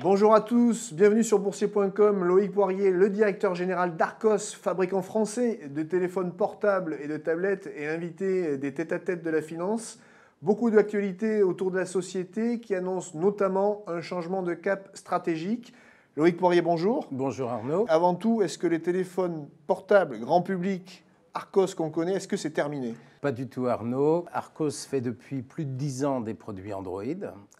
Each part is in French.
Bonjour à tous, bienvenue sur boursier.com. Loïc Poirier, le directeur général d'Arcos, fabricant français de téléphones portables et de tablettes et invité des tête-à-tête de la finance. Beaucoup d'actualités autour de la société qui annoncent notamment un changement de cap stratégique. Loïc Poirier, bonjour. Bonjour Arnaud. Avant tout, est-ce que les téléphones portables, grand public, Arcos qu'on connaît, est-ce que c'est terminé? Pas du tout Arnaud. Arcos fait depuis plus de 10 ans des produits Android.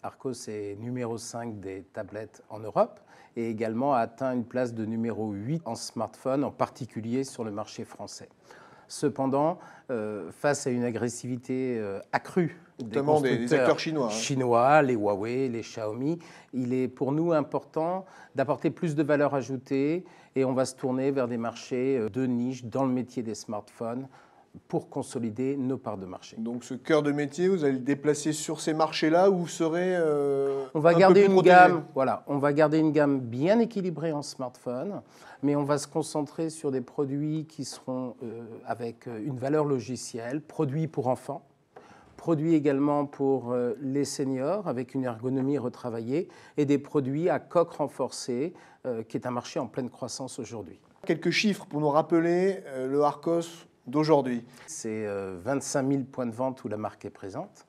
Arcos est numéro 5 des tablettes en Europe et également a atteint une place de numéro 8 en smartphone, en particulier sur le marché français. Cependant, face à une agressivité accrue notamment des acteurs chinois, les Huawei, les Xiaomi, il est pour nous important d'apporter plus de valeur ajoutée et on va se tourner vers des marchés de niche dans le métier des smartphones pour consolider nos parts de marché. Donc ce cœur de métier, vous allez le déplacer sur ces marchés-là où vous serez on va garder une gamme, voilà, on va garder une gamme bien équilibrée en smartphone, mais on va se concentrer sur des produits qui seront avec une valeur logicielle, produits pour enfants, produits également pour les seniors avec une ergonomie retravaillée et des produits à coque renforcée qui est un marché en pleine croissance aujourd'hui. Quelques chiffres pour nous rappeler le Arcos d'aujourd'hui. C'est 25 000 points de vente où la marque est présente.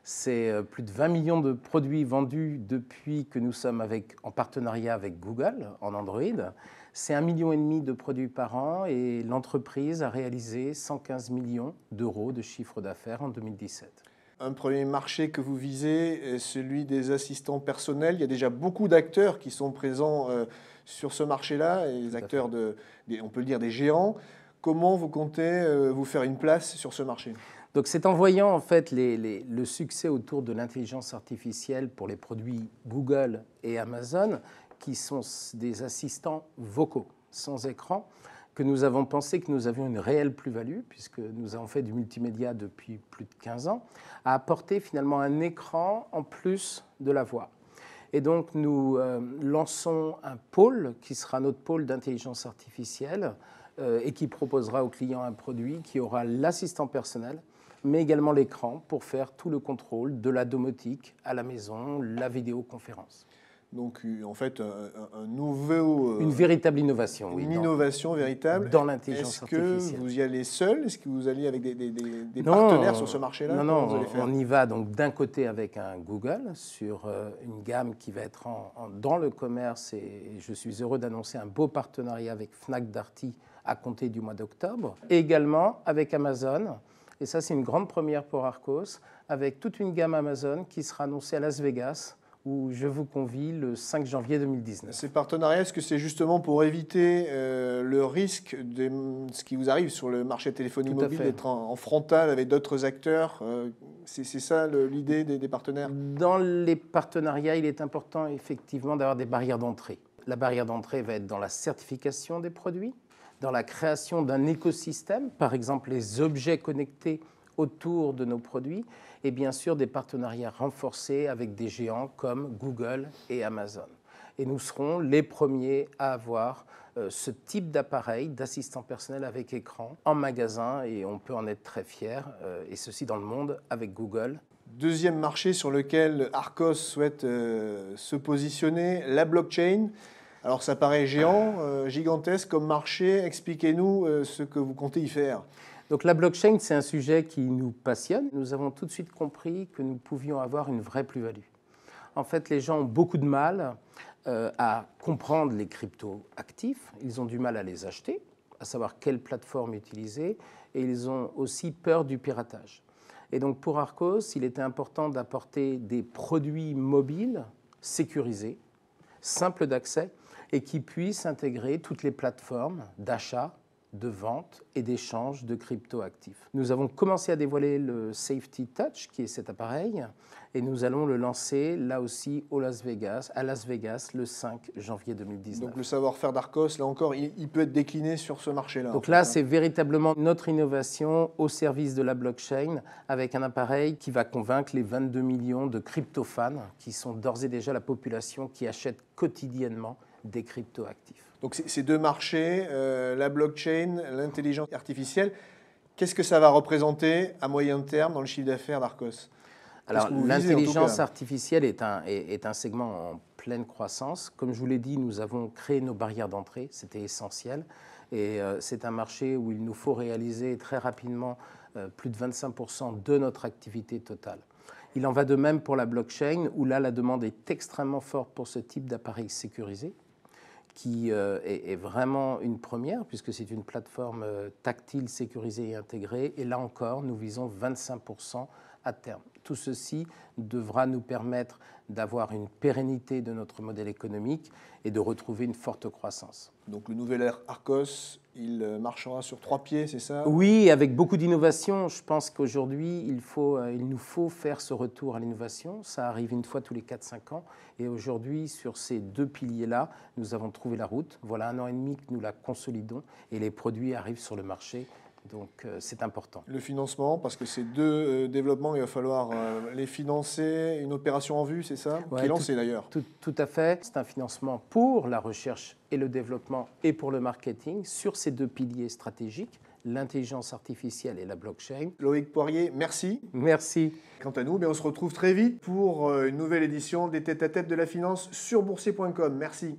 C'est plus de 20 millions de produits vendus depuis que nous sommes en partenariat avec Google en Android. C'est 1,5 million de produits par an et l'entreprise a réalisé 115 millions d'euros de chiffre d'affaires en 2017. Un premier marché que vous visez est celui des assistants personnels. Il y a déjà beaucoup d'acteurs qui sont présents sur ce marché-là, et les acteurs, on peut le dire, des géants. Comment vous comptez vous faire une place sur ce marché? Donc c'est en voyant en fait le succès autour de l'intelligence artificielle pour les produits Google et Amazon, qui sont des assistants vocaux sans écran, que nous avons pensé que nous avions une réelle plus-value, puisque nous avons fait du multimédia depuis plus de 15 ans, à apporter finalement un écran en plus de la voix. Et donc nous lançons un pôle qui sera notre pôle d'intelligence artificielle et qui proposera aux clients un produit qui aura l'assistant personnel, mais également l'écran pour faire tout le contrôle de la domotique à la maison, la vidéoconférence. Donc en fait, un nouveau... une véritable innovation, oui. Une innovation véritable. Dans l'intelligence artificielle. Est-ce que vous y allez seul? Est-ce que vous allez avec des partenaires sur ce marché-là? Non, on y va donc d'un côté avec un Google sur une gamme qui va être dans le commerce et je suis heureux d'annoncer un beau partenariat avec Fnac Darty à compter du mois d'octobre. Et également avec Amazon, et ça c'est une grande première pour Arcos, avec toute une gamme Amazon qui sera annoncée à Las Vegas, où je vous convie le 5 janvier 2019. Ces partenariats, est-ce que c'est justement pour éviter le risque de ce qui vous arrive sur le marché de téléphonie mobile, d'être en frontal avec d'autres acteurs? C'est ça l'idée des partenaires? Dans les partenariats, il est important effectivement d'avoir des barrières d'entrée. La barrière d'entrée va être dans la certification des produits, dans la création d'un écosystème, par exemple les objets connectés autour de nos produits, et bien sûr des partenariats renforcés avec des géants comme Google et Amazon. Et nous serons les premiers à avoir ce type d'appareil, d'assistant personnel avec écran en magasin, et on peut en être très fiers, et ceci dans le monde avec Google. Deuxième marché sur lequel Arcos souhaite se positionner, la blockchain. Alors ça paraît géant, gigantesque comme marché. Expliquez-nous ce que vous comptez y faire. Donc la blockchain, c'est un sujet qui nous passionne. Nous avons tout de suite compris que nous pouvions avoir une vraie plus-value. En fait, les gens ont beaucoup de mal à comprendre les crypto-actifs. Ils ont du mal à les acheter, à savoir quelle plateforme utiliser, et ils ont aussi peur du piratage. Et donc pour Arcos, il était important d'apporter des produits mobiles sécurisés, simples d'accès, et qui puissent intégrer toutes les plateformes d'achat, de vente et d'échange de crypto-actifs. Nous avons commencé à dévoiler le Safety Touch, qui est cet appareil, et nous allons le lancer là aussi à Las Vegas, le 5 janvier 2019. Donc le savoir-faire d'Arcos, là encore, il peut être décliné sur ce marché-là. Donc là, c'est véritablement notre innovation au service de la blockchain, avec un appareil qui va convaincre les 22 millions de crypto-fans, qui sont d'ores et déjà la population qui achète quotidiennement des crypto-actifs. Donc ces deux marchés, la blockchain, l'intelligence artificielle, qu'est-ce que ça va représenter à moyen terme dans le chiffre d'affaires d'Arcos? Alors l'intelligence artificielle est un segment en pleine croissance. Comme je vous l'ai dit, nous avons créé nos barrières d'entrée, c'était essentiel. Et c'est un marché où il nous faut réaliser très rapidement plus de 25% de notre activité totale. Il en va de même pour la blockchain, où là, la demande est extrêmement forte pour ce type d'appareil sécurisé, qui est vraiment une première, puisque c'est une plateforme tactile, sécurisée et intégrée. Et là encore, nous visons 25% à terme. Tout ceci devra nous permettre d'avoir une pérennité de notre modèle économique et de retrouver une forte croissance. Donc le nouvel Air Arcos, il marchera sur 3 pieds, c'est ça? Oui, avec beaucoup d'innovation. Je pense qu'aujourd'hui, il nous faut faire ce retour à l'innovation. Ça arrive une fois tous les 4-5 ans. Et aujourd'hui, sur ces 2 piliers-là, nous avons trouvé la route. Voilà 1 an et demi que nous la consolidons et les produits arrivent sur le marché. Donc c'est important. Le financement, parce que ces 2 développements, il va falloir les financer, une opération en vue, c'est ça? Ouais, qui est lancée d'ailleurs. Tout à fait. C'est un financement pour la recherche et le développement et pour le marketing sur ces 2 piliers stratégiques, l'intelligence artificielle et la blockchain. Loïc Poirier, merci. Merci. Quant à nous, on se retrouve très vite pour une nouvelle édition des Tête à Tête de la finance sur boursier.com. Merci.